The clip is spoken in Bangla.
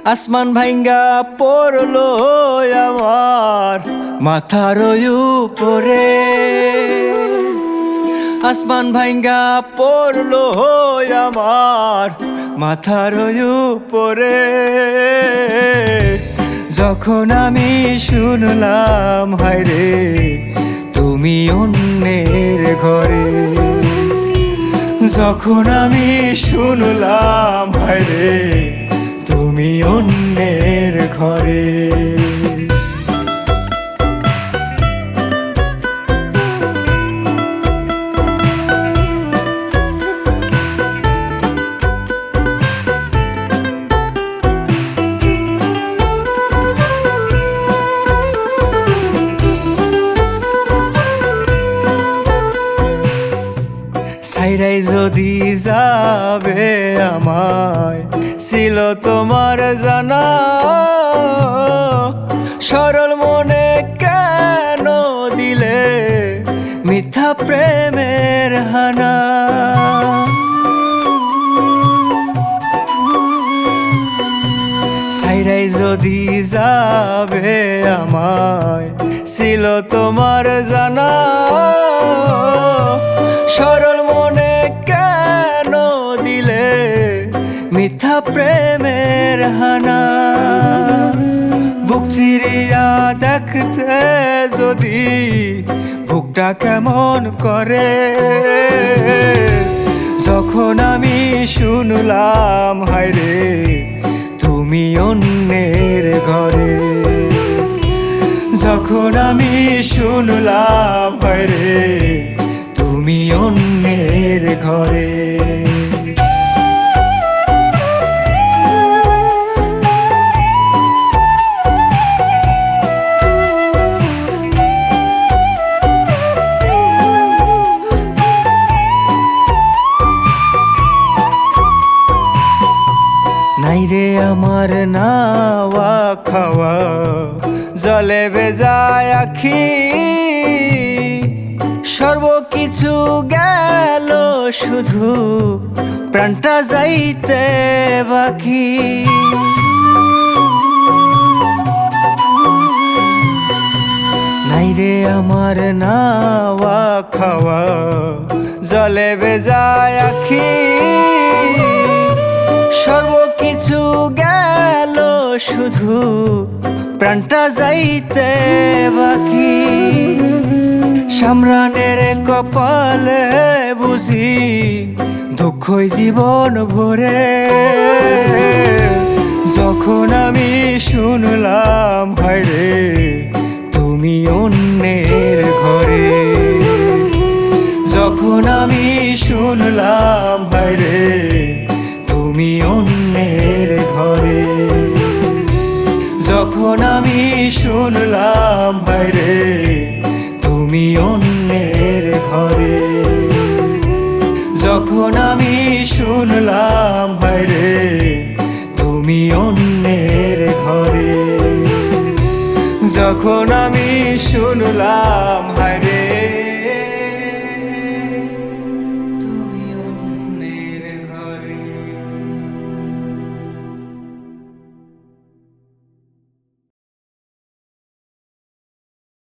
আসমান ভাঙ্গা পড়লো আমার মাথার উপরে, আসমান ভাঙ্গা পড়লো আমার মাথার উপরে। যখন আমি শুনলাম হায়রে তুমি অন্যের ঘরে, যখন আমি শুনলাম হায়রে তুমি অন্যের ঘরে। ছাইরাই যদি যাবে আমায় ছিল তোমার জানা, সরল মনে কেন দিলে মিথ্যা প্রেমের হানা। ছাইরাই যদি যাবে আমায় ছিল তোমার জানা, সরল মনে কেন দিলে মিথ্যা প্রেমের হানা। বুক চিরিয়া দেখতে যদি বুকটা কেমন করে, যখন আমি শুনলাম হায়রে তুমি অন্যের ঘরে, যখন আমি শুনলাম হায়রে তুমি অন্যের ঘরে। নাই রে আমার নাওয়া খাওয়া জলে বেজায় আখি, সর্বকিছু গেল শুধু প্রাণটা যাইতে বাকি। নাই রে আমার নাওয়া খাওয়া জলে বেজায় আখি, সর্বকিছু গেল শুধু প্রাণটা যাইতে বাকি। সামরানের কপালে বুঝি দুঃখই জীবন ভরে, যখন আমি শুনলাম হায়রে তুমি অন্যের ঘরে, যখন আমি শুনলাম হায়রে তুমি অন্যের ঘরে, যখন আমি শুনলাম হায়রে তুমি অন্যের ঘরে, যখন আমি শুনলাম হায়রে তুমি অন্যের ঘরে, যখন আমি শুনলাম হায়রে।